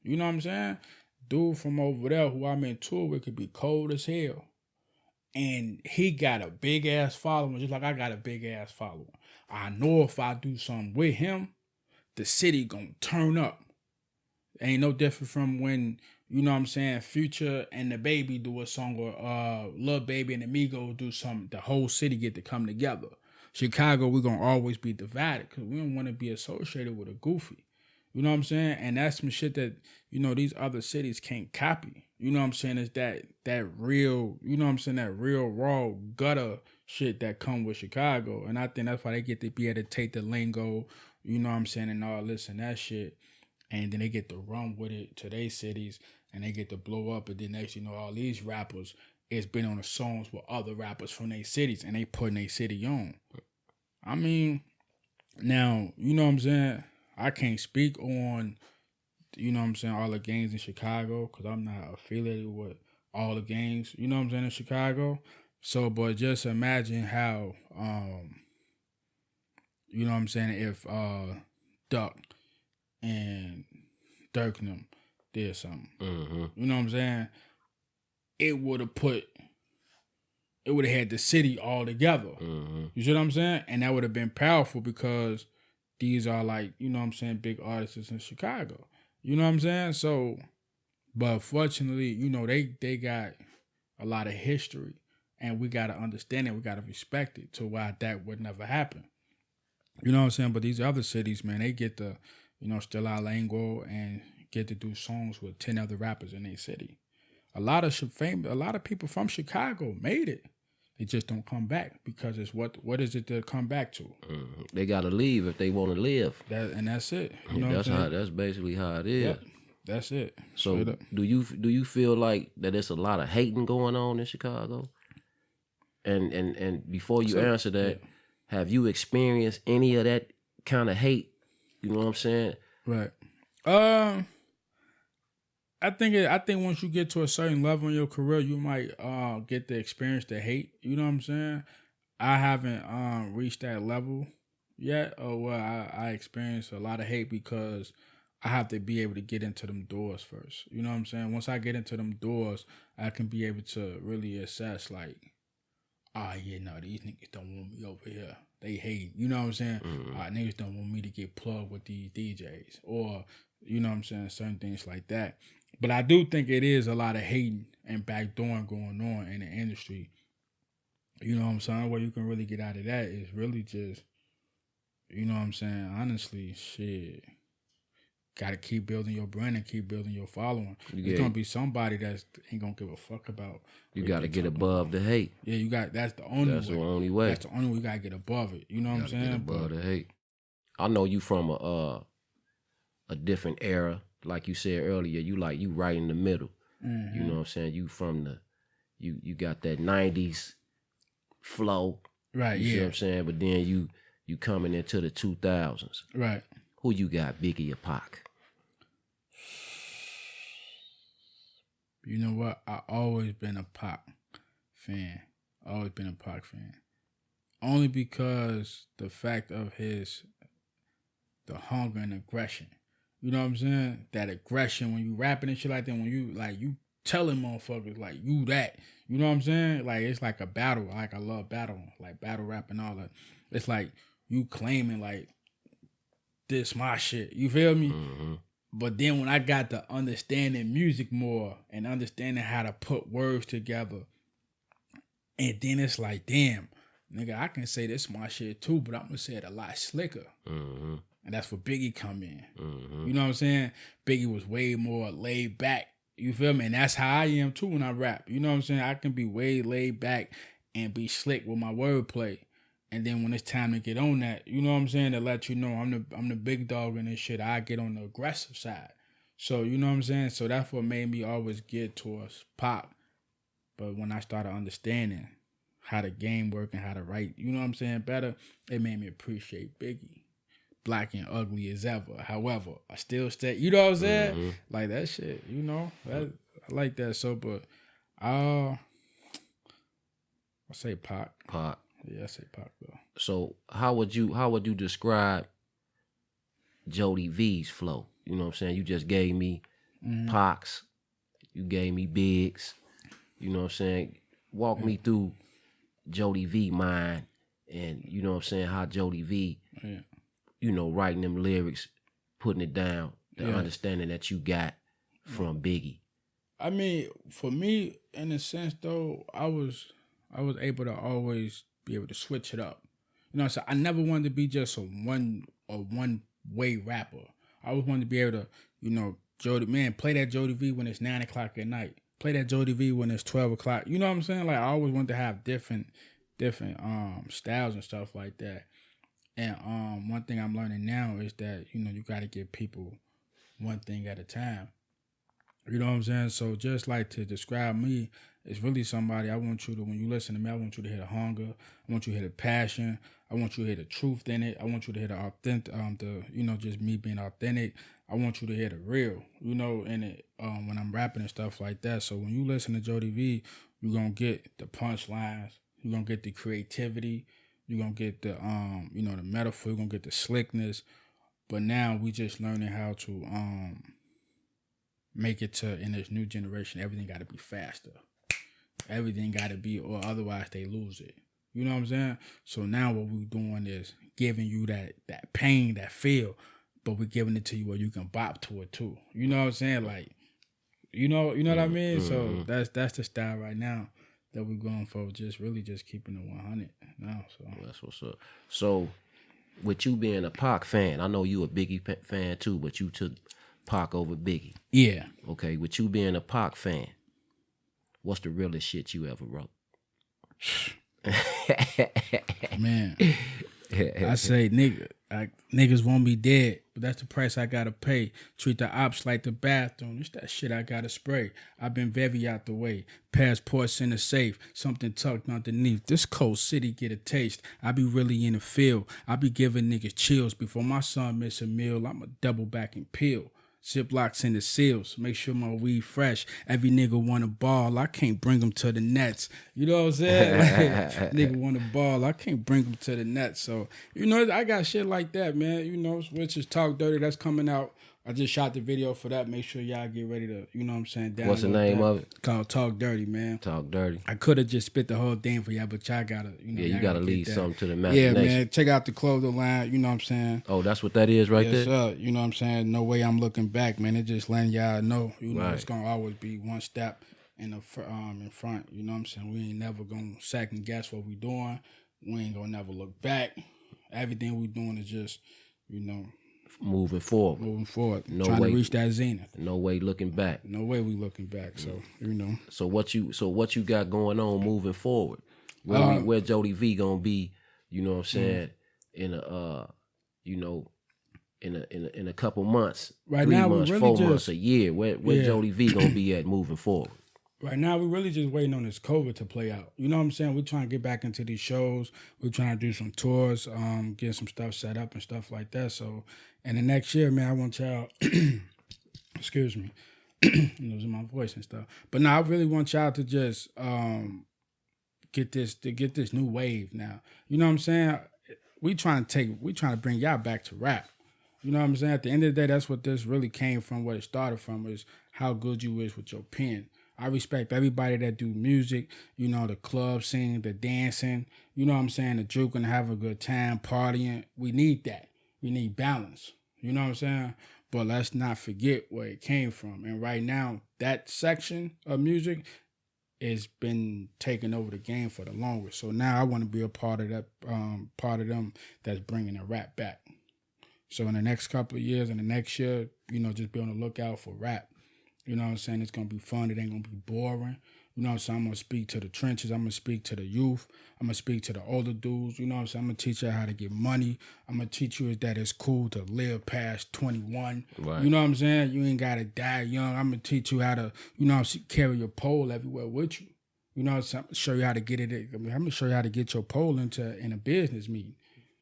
Speaker 4: you know what I'm saying? Dude from over there who I'm in tour with could be cold as hell. And he got a big ass following, just like I got a big ass following. I know if I do something with him, the city gonna turn up. Ain't no different from when, you know what I'm saying, Future and the Baby do a song, or Lil Baby and the Migos do something. The whole city get to come together. Chicago, we're going to always be divided because we don't want to be associated with a goofy. You know what I'm saying? And that's some shit that, you know, these other cities can't copy. You know what I'm saying? It's that real, you know what I'm saying, that real raw gutter shit that come with Chicago. And I think that's why they get to be able to take the lingo, you know what I'm saying, and all this and that shit. And then they get to run with it to their cities and they get to blow up. And then next, you know, all these rappers is been on the songs with other rappers from their cities and they putting their city on. I mean, now, you know what I'm saying? I can't speak on, you know what I'm saying, all the gangs in Chicago because I'm not affiliated with all the gangs, you know what I'm saying, in Chicago. So, but just imagine how, you know what I'm saying, if Duck and Dirk and them did something. Mm-hmm. You know what I'm saying? It would have had the city all together. Mm-hmm. You see what I'm saying? And that would have been powerful because these are like, you know what I'm saying, big artists in Chicago. You know what I'm saying? So, but fortunately, you know, they got a lot of history and we got to understand it. We got to respect it to why that would never happen. You know what I'm saying? But these other cities, man, they get to, you know, still our lingo and get to do songs with 10 other rappers in their city. A lot of people from Chicago made it. They just don't come back because it's what is it to come back to?
Speaker 3: Mm-hmm. They got to leave if they want to live.
Speaker 4: That's it. You know
Speaker 3: that's basically how it is.
Speaker 4: Yep. That's it.
Speaker 3: So do you feel like that there's a lot of hating going on in Chicago? And before you answer that, have you experienced any of that kind of hate? You know what I'm saying?
Speaker 4: Right. I think once you get to a certain level in your career, you might get to experience the hate. You know what I'm saying? I haven't reached that level yet, or where I experience a lot of hate because I have to be able to get into them doors first. You know what I'm saying? Once I get into them doors, I can be able to really assess like, these niggas don't want me over here. They hate. You know what I'm saying? Mm-hmm. Niggas don't want me to get plugged with these DJs, or you know what I'm saying, certain things like that. But I do think it is a lot of hating and backdooring going on in the industry. You know what I'm saying? Where you can really get out of that is really just, you know what I'm saying? Honestly, shit. Got to keep building your brand and keep building your following. There's going to be somebody that ain't going to give a fuck about.
Speaker 3: You got to get above the hate.
Speaker 4: Yeah, that's the only way.
Speaker 3: That's the only way.
Speaker 4: That's the only way you got to get above it. You know what I'm saying?
Speaker 3: Get above the hate. I know you from a different era. Like you said earlier, you right in the middle. Mm-hmm. You know what I'm saying? You from you got that 90s flow.
Speaker 4: Right,
Speaker 3: you see what I'm saying? But then you coming into the 2000s.
Speaker 4: Right.
Speaker 3: Who you got, Biggie or Pac?
Speaker 4: You know what? I always been a Pac fan. Only because the fact of the hunger and aggression. You know what I'm saying? That aggression when you rapping and shit like that, when you telling motherfuckers like you that. You know what I'm saying? Like it's like a battle. Like I love battle, like battle rap and all that. It's like you claiming like this my shit. You feel me? Mm-hmm. But then when I got to understanding music more and understanding how to put words together, and then it's like, damn, nigga, I can say this my shit too, but I'm gonna say it a lot slicker. Mm-hmm. And that's where Biggie come in. Mm-hmm. You know what I'm saying? Biggie was way more laid back. You feel me? And that's how I am too when I rap. You know what I'm saying? I can be way laid back and be slick with my wordplay. And then when it's time to get on that, you know what I'm saying? To let you know I'm the big dog in this shit. I get on the aggressive side. So you know what I'm saying? So that's what made me always get towards Pac. But when I started understanding how the game work and how to write, you know what I'm saying, better, it made me appreciate Biggie. Black and ugly as ever. However, I still stay, you know what I'm saying? Mm-hmm. Like that shit, you know? I like that. So, but I say Pac.
Speaker 3: Pac.
Speaker 4: Yeah, I say Pac though.
Speaker 3: So how would you describe Jody V's flow? You know what I'm saying? You just gave me Pac's, you gave me Biggs. You know what I'm saying? Walk me through Jody V mind and you know what I'm saying, how Jody V you know, writing them lyrics, putting it down the understanding that you got from Biggie?
Speaker 4: I mean, for me, in a sense, though, I was able to always be able to switch it up. You know, so I never wanted to be just a one way rapper. I always wanted to be able to, you know, Jody, man, play that Jody V when it's 9 o'clock at night. Play that Jody V when it's 12 o'clock. You know what I'm saying? Like, I always wanted to have different styles and stuff like that. And one thing I'm learning now is that, you know, you got to give people one thing at a time. You know what I'm saying? So just like to describe me, it's really somebody I want you to, when you listen to me, I want you to hear the hunger. I want you to hear the passion. I want you to hear the truth in it. I want you to hear the authentic, you know, just me being authentic. I want you to hear the real, you know, in it when I'm rapping and stuff like that. So when you listen to Jody V, you're going to get the punchlines. You're going to get the creativity. You're going to get the, you know, the metaphor. You're going to get the slickness. But now we just learning how to make it to, in this new generation, everything got to be faster. Everything got to be, or otherwise they lose it. You know what I'm saying? So now what we're doing is giving you that pain, that feel, but we're giving it to you where you can bop to it too. You know what I'm saying? Like, you know what I mean? So that's the style right now that we're going for. Just really just keeping it 100 now. So
Speaker 3: that's what's up. So with you being a Pac fan, I know you a Biggie fan too, but you took Pac over Biggie.
Speaker 4: Yeah.
Speaker 3: Okay, with you being a Pac fan, what's the realest shit you ever wrote?
Speaker 4: Man, I say niggas won't be dead, but that's the price I gotta pay. Treat the ops like the bathroom. It's that shit I gotta spray. I've been very out the way. Passports in the safe, something tucked underneath. This cold city get a taste. I be really in the field. I be giving niggas chills before my son miss a meal. I'm a double back and peel. Ziplocs in the seals. Make sure my weed fresh. Every nigga want a ball. I can't bring them to the nets. You know what I'm saying? Like, nigga want a ball. I can't bring them to the nets. So, you know, I got shit like that, man. You know, which is Talk Dirty. That's coming out. I just shot the video for that. Make sure y'all get ready to, you know what I'm saying?
Speaker 3: What's the name of it?
Speaker 4: It's called Talk Dirty, man.
Speaker 3: Talk Dirty.
Speaker 4: I could have just spit the whole thing for y'all, but y'all gotta, you know.
Speaker 3: Yeah, you gotta leave something to the imagination.
Speaker 4: Yeah, man. Check out the clothing line, you know what I'm saying?
Speaker 3: Oh, that's what that is right there?
Speaker 4: Yes, sir. You know what I'm saying? No way I'm looking back, man. It just letting y'all know, you know, It's gonna always be one step in front. You know what I'm saying? We ain't never gonna second guess what we doing. We ain't gonna never look back. Everything we doing is just, you know, moving forward.
Speaker 3: No
Speaker 4: trying
Speaker 3: way,
Speaker 4: to reach that zenith.
Speaker 3: No way looking back.
Speaker 4: No way we looking back. So, you know.
Speaker 3: So what you got going on moving forward? Where Jody V gonna be, you know what I'm saying, in a you know, in a couple months,
Speaker 4: right
Speaker 3: 3
Speaker 4: now,
Speaker 3: months,
Speaker 4: we really
Speaker 3: 4 months, a year, where Jody V gonna be at moving forward?
Speaker 4: Right now, we're really just waiting on this COVID to play out. You know what I'm saying? We're trying to get back into these shows. We're trying to do some tours, get some stuff set up and stuff like that. So, in the next year, man, I want y'all, excuse me, losing my voice and stuff. But no, I really want y'all to just get this new wave now. You know what I'm saying? We trying to bring y'all back to rap. You know what I'm saying? At the end of the day, that's what this really came from. What it started from is how good you is with your pen. I respect everybody that do music, you know, the club scene, the dancing, you know what I'm saying, the juking, have a good time, partying. We need that. We need balance. You know what I'm saying? But let's not forget where it came from. And right now, that section of music has been taking over the game for the longest. So now I want to be a part of that, part of them that's bringing the rap back. So in the next couple of years, in the next year, you know, just be on the lookout for rap. You know what I'm saying? It's going to be fun. It ain't going to be boring. You know what I'm saying? I'm going to speak to the trenches. I'm going to speak to the youth. I'm going to speak to the older dudes. You know what I'm saying? I'm going to teach you how to get money. I'm going to teach you that it's cool to live past 21. Right. You know what I'm saying? You ain't got to die young. I'm going to teach you how to, you know, carry your pole everywhere with you. You know what I'm saying? I'm going to show you how to get it. I'm going to show you how to get your pole in a business meeting.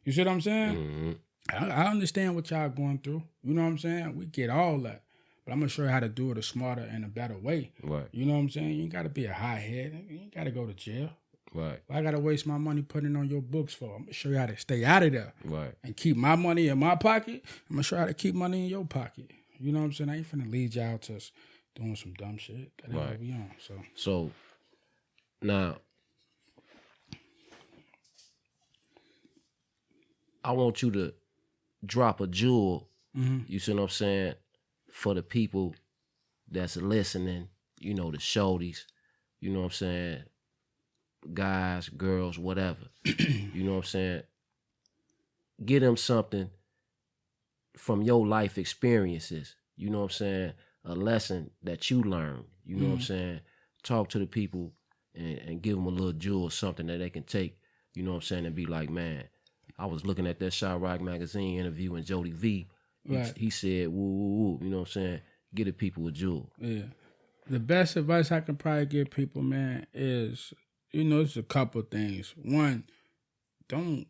Speaker 4: You see what I'm saying? Mm-hmm. I understand what y'all going through. You know what I'm saying? We get all that. But I'm going to show you how to do it a smarter and a better way. Right. You know what I'm saying? You ain't got to be a hothead. You ain't got to go to jail. Right. I got to waste my money putting it on your books for. I'm going to show you how to stay out of there. Right. And keep my money in my pocket. I'm going to show you how to keep money in your pocket. You know what I'm saying? I ain't finna lead y'all to doing some dumb shit. That ain't what we on.
Speaker 3: So, now, I want you to drop a jewel, you see what I'm saying, for the people that's listening, you know, the shorties, you know what I'm saying, guys, girls, whatever, you know what I'm saying, get them something from your life experiences, you know what I'm saying, a lesson that you learned, you know what I'm saying, talk to the people and give them a little jewel, something that they can take, you know what I'm saying, and be like, man, I was looking at that CHIRAQ magazine interviewing Jody V.
Speaker 4: Right.
Speaker 3: He said, woo, woo, woo, you know what I'm saying, get the people a jewel.
Speaker 4: Yeah. The best advice I can probably give people, man, is, you know, it's a couple things. One, don't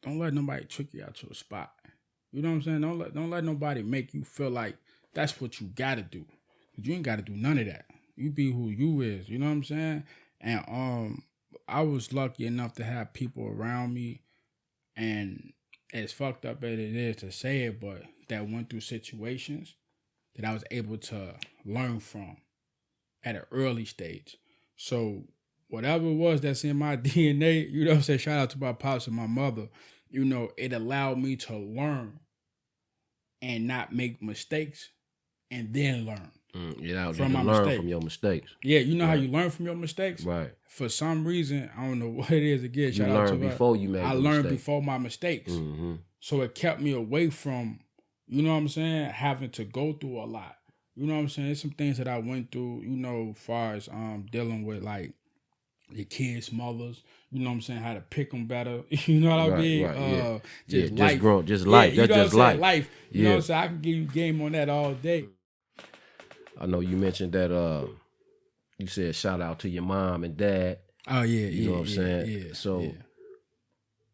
Speaker 4: let nobody trick you out to a spot. You know what I'm saying? Don't let nobody make you feel like that's what you gotta do. You ain't gotta do none of that. You be who you is. You know what I'm saying? And I was lucky enough to have people around me, and as fucked up as it is to say it, but that went through situations that I was able to learn from at an early stage. So whatever it was that's in my DNA, you know what I'm saying? Shout out to my pops and my mother. You know, it allowed me to learn and not make mistakes and then learn.
Speaker 3: From my mistakes. From your mistakes.
Speaker 4: Yeah, you know how you learn from your mistakes?
Speaker 3: Right.
Speaker 4: For some reason, I don't know what it is again.
Speaker 3: You learned before you made
Speaker 4: I learned before my mistakes.
Speaker 3: Mm-hmm.
Speaker 4: So it kept me away from, you know what I'm saying, having to go through a lot. You know what I'm saying? There's some things that I went through, you know, as far as dealing with like your kids' mothers, you know what I'm saying, how to pick them better. You know what I mean?
Speaker 3: Right,
Speaker 4: just life.
Speaker 3: Just growing, just life.
Speaker 4: Yeah,
Speaker 3: That's just life.
Speaker 4: Life. You know what I'm saying? I can give you game on that all day.
Speaker 3: I know you mentioned that you said shout out to your mom and dad.
Speaker 4: Oh yeah,
Speaker 3: you know what I'm saying?
Speaker 4: Yeah,
Speaker 3: so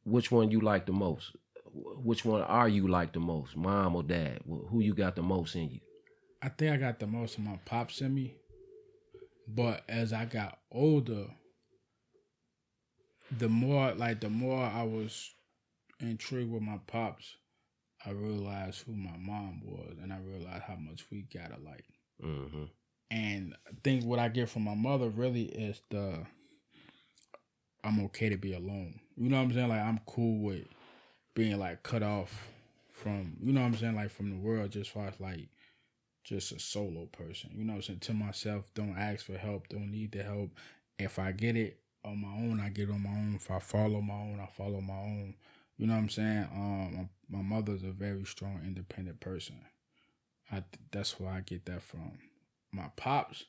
Speaker 3: which one you like the most? Which one are you like the most? Mom or dad? Who you got the most in you?
Speaker 4: I think I got the most of my pops in me. But as I got older, the more I was intrigued with my pops, I realized who my mom was, and I realized how much we got alike.
Speaker 3: Mm-hmm.
Speaker 4: And I think what I get from my mother really is I'm okay to be alone. You know what I'm saying? Like, I'm cool with being like cut off from, you know what I'm saying, like from the world, just as far as like just a solo person. You know what I'm saying? To myself, don't ask for help, don't need the help. If I get it on my own, I get it on my own. If I follow my own, I follow my own. You know what I'm saying? My mother's a very strong, independent person. That's where I get that from. My pops,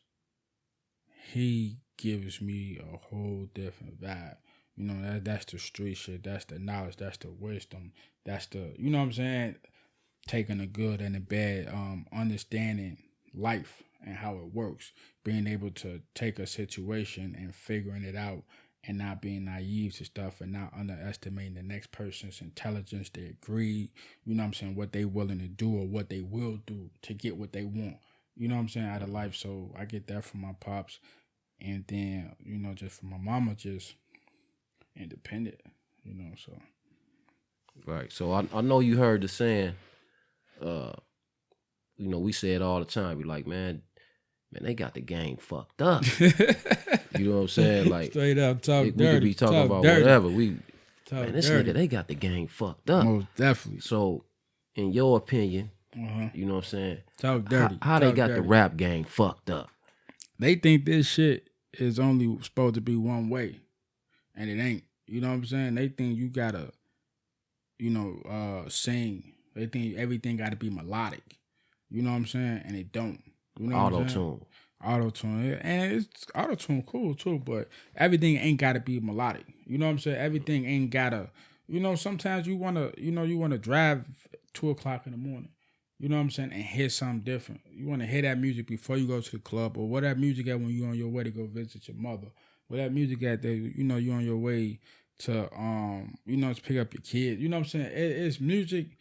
Speaker 4: he gives me a whole different vibe. You know, that's the street shit. That's the knowledge. That's the wisdom. That's the, you know what I'm saying? Taking the good and the bad, understanding life and how it works. Being able to take a situation and figuring it out and not being naive to stuff and not underestimating the next person's intelligence, their greed, you know what I'm saying, what they willing to do or what they will do to get what they want. You know what I'm saying, out of life. So I get that from my pops. And then, you know, just from my mama, just independent, you know, so.
Speaker 3: Right. So I know you heard the saying, you know, we say it all the time. We like, man, they got the game fucked up. You know what I'm saying? Like,
Speaker 4: straight up, talk dirty.
Speaker 3: We could be talking about
Speaker 4: dirty.
Speaker 3: whatever. This
Speaker 4: dirty.
Speaker 3: nigga, they got the game fucked up.
Speaker 4: Most definitely.
Speaker 3: So, in your opinion, you know what I'm saying?
Speaker 4: Talk dirty.
Speaker 3: How they got the rap game fucked up?
Speaker 4: They think this shit is only supposed to be one way, and it ain't. You know what I'm saying? They think you gotta, you know, sing. They think everything gotta be melodic. You know what I'm saying? And it don't. You know what I'm saying? Auto-tune. And it's auto-tune cool too, but everything ain't gotta be melodic. You know what I'm saying? Everything ain't gotta, you know, sometimes you wanna drive 2:00 in the morning. You know what I'm saying? And hear something different. You wanna hear that music before you go to the club, or what that music at when you on your way to go visit your mother. What that music at that, you know, you on your way to you know, to pick up your kid. You know what I'm saying? It's music.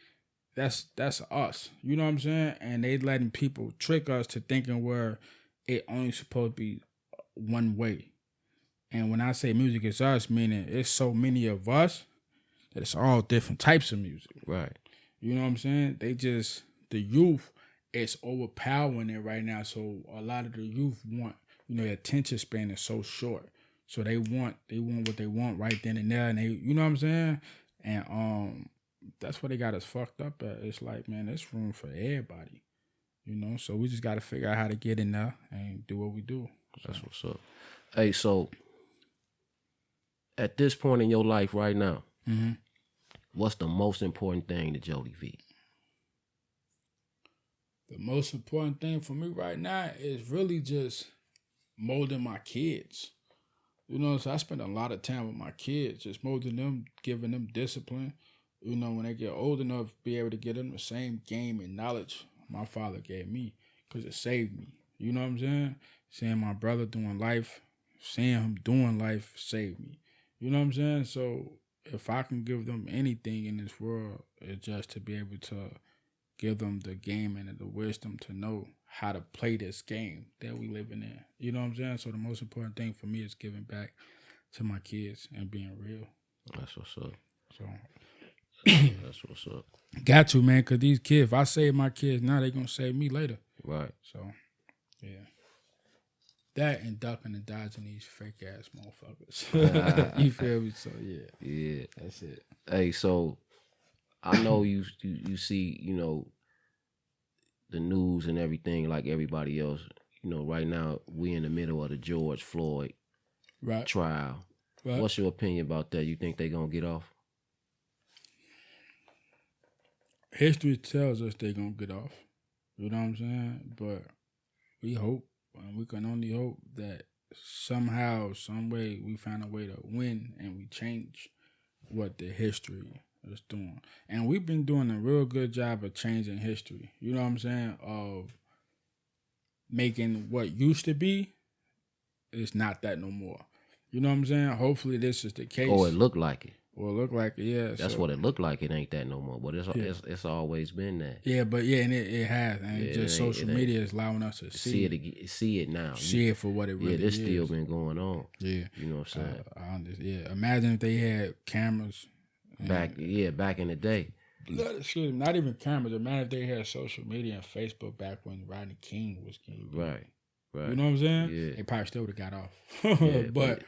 Speaker 4: That's us. You know what I'm saying? And they letting people trick us to thinking where it only supposed to be one way. And when I say music is us, meaning it's so many of us that it's all different types of music.
Speaker 3: Right.
Speaker 4: You know what I'm saying? The youth is overpowering it right now. So a lot of the youth want, you know, their attention span is so short. So they want what they want right then and there. And they, you know what I'm saying? And that's what they got us fucked up at. It's like, man, there's room for everybody. You know, so we just got to figure out how to get in there and do what we do. So.
Speaker 3: That's what's up. Hey, so at this point in your life right now, what's the most important thing to Jody V?
Speaker 4: The most important thing for me right now is really just molding my kids. You know, so I spend a lot of time with my kids, just molding them, giving them discipline. You know, when they get old enough, be able to get them the same game and knowledge my father gave me, because it saved me. You know what I'm saying? Seeing my brother doing life, seeing him doing life saved me. You know what I'm saying? So if I can give them anything in this world, it's just to be able to give them the game and the wisdom to know how to play this game that we living in. You know what I'm saying? So the most important thing for me is giving back to my kids and being real.
Speaker 3: That's what's up.
Speaker 4: So
Speaker 3: that's what's up.
Speaker 4: Got to, man, because these kids, if I save my kids now, they going to save me later.
Speaker 3: Right.
Speaker 4: So, yeah. That and ducking and dodging these fake ass motherfuckers. You feel me? So, yeah.
Speaker 3: Yeah.
Speaker 4: That's it.
Speaker 3: Hey, so I know you see, you know, the news and everything like everybody else. You know, right now we in the middle of the George Floyd trial. Right. What's your opinion about that? You think they going to get off?
Speaker 4: History tells us they're going to get off. You know what I'm saying? But we hope, and we can only hope that somehow, some way, we find a way to win and we change what the history is doing. And we've been doing a real good job of changing history. You know what I'm saying? Of making what used to be, it's not that no more. You know what I'm saying? Hopefully this is the case.
Speaker 3: Oh, it looked like it.
Speaker 4: Well, it looked like it, yeah.
Speaker 3: That's what it looked like. It ain't that no more, but it's always been that.
Speaker 4: Yeah, but yeah, and it has, and
Speaker 3: yeah,
Speaker 4: just social media is allowing us to see
Speaker 3: it now,
Speaker 4: see it for what it really is.
Speaker 3: Yeah, this still been going on.
Speaker 4: Yeah,
Speaker 3: you know what I'm saying.
Speaker 4: Yeah, imagine if they had cameras
Speaker 3: back in the day.
Speaker 4: Not even cameras. Imagine if they had social media and Facebook back when Rodney King was king.
Speaker 3: Right.
Speaker 4: You know what I'm saying?
Speaker 3: Yeah,
Speaker 4: they probably still would have got off. Yeah, but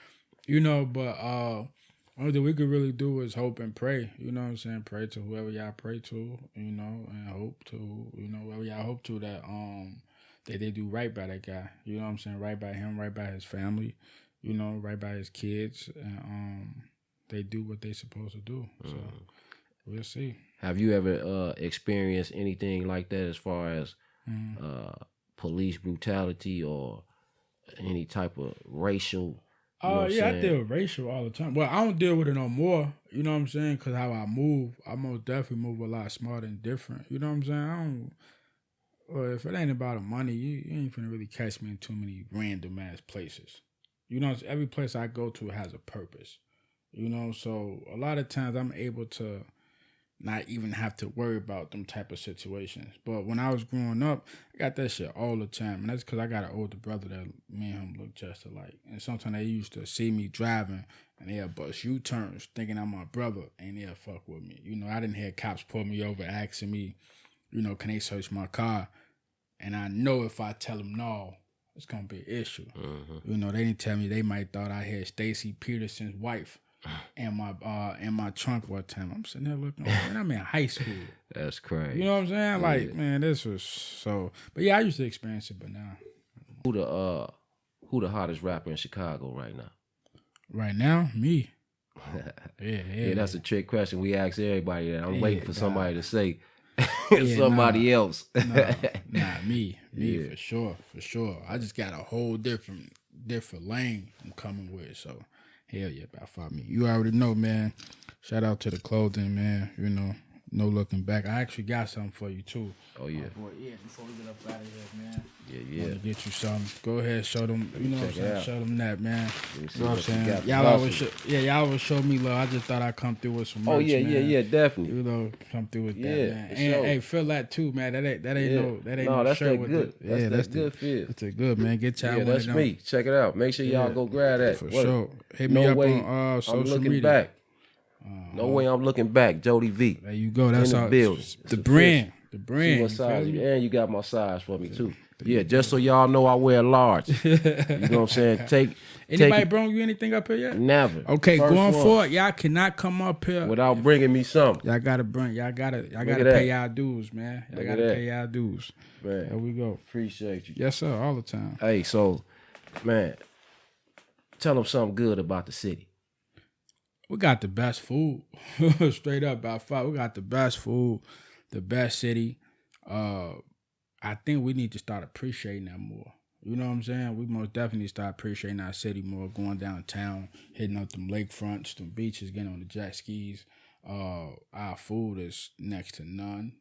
Speaker 4: only thing we could really do is hope and pray. You know what I'm saying? Pray to whoever y'all pray to, you know, and hope to, you know, whoever y'all hope to that they do right by that guy. You know what I'm saying? Right by him, right by his family, you know, right by his kids, and they do what they supposed to do. So we'll see.
Speaker 3: Have you ever experienced anything like that as far as police brutality or any type of racial?
Speaker 4: Oh, yeah, I deal with racial all the time. Well, I don't deal with it no more. You know what I'm saying? Because how I move, I most definitely move a lot smarter and different. You know what I'm saying? If it ain't about the money, you ain't finna really catch me in too many random ass places. You know, every place I go to has a purpose. You know, so a lot of times I'm able to not even have to worry about them type of situations. But when I was growing up, I got that shit all the time. And that's because I got an older brother that me and him look just alike. And sometimes they used to see me driving and they'll bust U-turns thinking I'm my brother and they'll fuck with me. You know, I didn't have cops pull me over asking me, you know, can they search my car? And I know if I tell them no, it's going to be an issue. You know, they didn't tell me they might thought I had Stacy Peterson's wife in my trunk one time. I'm sitting there looking, man, I'm in high school.
Speaker 3: That's crazy.
Speaker 4: You know what I'm saying? Like, man, this was so. But yeah, I used to experience it, but now.
Speaker 3: Who the hottest rapper in Chicago right now?
Speaker 4: Right now, me.
Speaker 3: Yeah, that's a trick question. We ask everybody that. I'm waiting for somebody to say somebody else.
Speaker 4: Nah, me, for sure. I just got a whole different lane I'm coming with, so. Hell yeah, about 5 minutes. You already know, man. Shout out to the clothing, man. You know, no looking back. I actually got something for you, too.
Speaker 3: Oh, yeah.
Speaker 4: Boy, yeah, before we get up out of here, man.
Speaker 3: Yeah.
Speaker 4: Want to get you something. Go ahead, show them. You know what I'm saying? Show them that, man.
Speaker 3: You
Speaker 4: know what I'm saying? Y'all always show me love. I just thought I'd come through with some merch,
Speaker 3: yeah, definitely.
Speaker 4: You know, come through with that, man. And
Speaker 3: sure.
Speaker 4: Hey, feel that too, man. That ain't no
Speaker 3: that's
Speaker 4: shirt
Speaker 3: that
Speaker 4: with
Speaker 3: good.
Speaker 4: it.
Speaker 3: That's good feel.
Speaker 4: That's a good, man. Get y'all one
Speaker 3: that's
Speaker 4: of them.
Speaker 3: me. Check it out. Make sure y'all go grab that.
Speaker 4: For sure. Hit me up on social media.
Speaker 3: Back. No way I'm looking back. Jody V.
Speaker 4: There you go. That's
Speaker 3: in the
Speaker 4: all.
Speaker 3: building.
Speaker 4: The brand.
Speaker 3: See what size and you got my size for me too. Yeah, just so y'all know I wear large. You know what I'm saying?
Speaker 4: Anybody brought you anything up here yet?
Speaker 3: Never.
Speaker 4: Okay, going forward, y'all cannot come up here
Speaker 3: without bringing me something.
Speaker 4: Y'all gotta pay y'all dues, man. Y'all gotta pay y'all dues.
Speaker 3: Man,
Speaker 4: there we go.
Speaker 3: Appreciate you.
Speaker 4: Yes, sir, all the time.
Speaker 3: Hey, so, man, tell them something good about the city.
Speaker 4: We got the best food. Straight up, about five. We got the best food, the best city. I think we need to start appreciating that more. You know what I'm saying? We most definitely start appreciating our city more, going downtown, hitting up them lakefronts, them beaches, getting on the jet skis. Our food is next to none.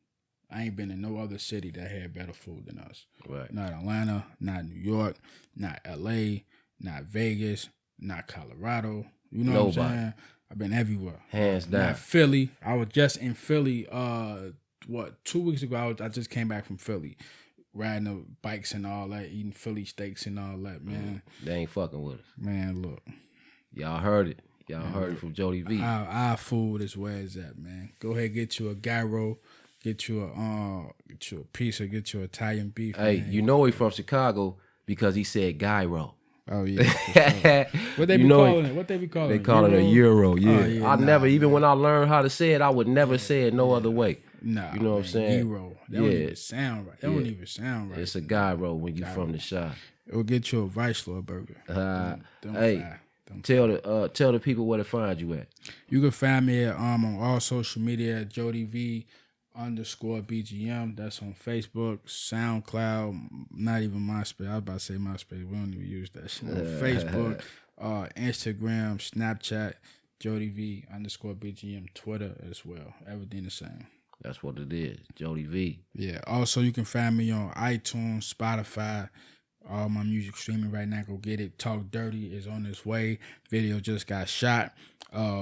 Speaker 4: I ain't been in no other city that had better food than us.
Speaker 3: Right.
Speaker 4: Not Atlanta, not New York, not LA, not Vegas, not Colorado. You know what I'm saying? I've been everywhere.
Speaker 3: Hands down.
Speaker 4: Not Philly. I was just in Philly 2 weeks ago. I just came back from Philly, riding the bikes and all that, eating Philly steaks and all that, man.
Speaker 3: They ain't fucking with us.
Speaker 4: Man, look.
Speaker 3: Y'all heard it. Y'all heard it from Jody V.
Speaker 4: Our food is where it's at, man. Go ahead, get you a gyro, get you a pizza, get you Italian beef.
Speaker 3: Hey,
Speaker 4: man.
Speaker 3: you know he from Chicago because he said gyro.
Speaker 4: Oh yeah. Sure. What they be calling it? What they be calling it?
Speaker 3: They call it a euro. Yeah.
Speaker 4: Oh, yeah,
Speaker 3: I never, even when I learned how to say it, I would never say it no other way.
Speaker 4: Nah,
Speaker 3: you know what I'm saying?
Speaker 4: Gyro. That don't even sound right. That don't even sound right.
Speaker 3: It's a gyro when you from the shop.
Speaker 4: It will get you a Vice Lord burger.
Speaker 3: Hey, tell the people where to find you at.
Speaker 4: You can find me at, on all social media at JodyV_BGM. That's on Facebook, SoundCloud, not even MySpace. I was about to say MySpace. We don't even use that shit. On Facebook, Instagram, Snapchat, JodyV_BGM, Twitter as well. Everything the same.
Speaker 3: That's what it is, Jody V.
Speaker 4: Yeah. Also, you can find me on iTunes, Spotify, all my music streaming right now. Go get it. Talk Dirty is on its way. Video just got shot.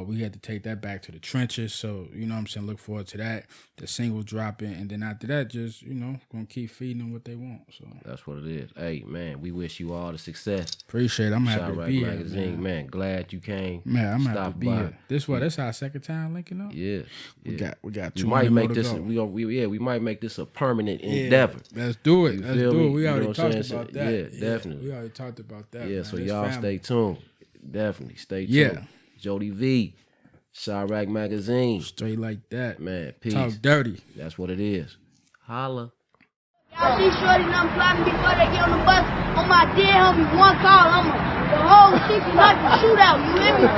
Speaker 4: We had to take that back to the trenches. So, you know what I'm saying? Look forward to that. The single dropping. And then after that, just, gonna keep feeding them what they want. So
Speaker 3: that's what it is. Hey, man, we wish you all the success.
Speaker 4: Appreciate it. I'm happy to be
Speaker 3: Magazine,
Speaker 4: here,
Speaker 3: man. Glad you came.
Speaker 4: Man, I'm happy to be here. That's our second time linking up.
Speaker 3: Yeah.
Speaker 4: We got 2
Speaker 3: we might
Speaker 4: more
Speaker 3: make
Speaker 4: to
Speaker 3: this.
Speaker 4: go.
Speaker 3: We might make this a permanent endeavor.
Speaker 4: Let's do it. Let's do it. We already talked
Speaker 3: about
Speaker 4: about that.
Speaker 3: Yeah, definitely.
Speaker 4: We already talked about that.
Speaker 3: Yeah,
Speaker 4: man.
Speaker 3: so
Speaker 4: This
Speaker 3: y'all
Speaker 4: family.
Speaker 3: stay tuned. Definitely stay tuned.
Speaker 4: Yeah.
Speaker 3: Jody V, CHIRAQ Magazine.
Speaker 4: Straight like that.
Speaker 3: Man, peace.
Speaker 4: Talk dirty.
Speaker 3: That's what it is. Holla.
Speaker 1: Y'all see Shorty and I'm plotting before they get on the bus. On my dead homie, one call, the whole 6 months shootout, you hear me?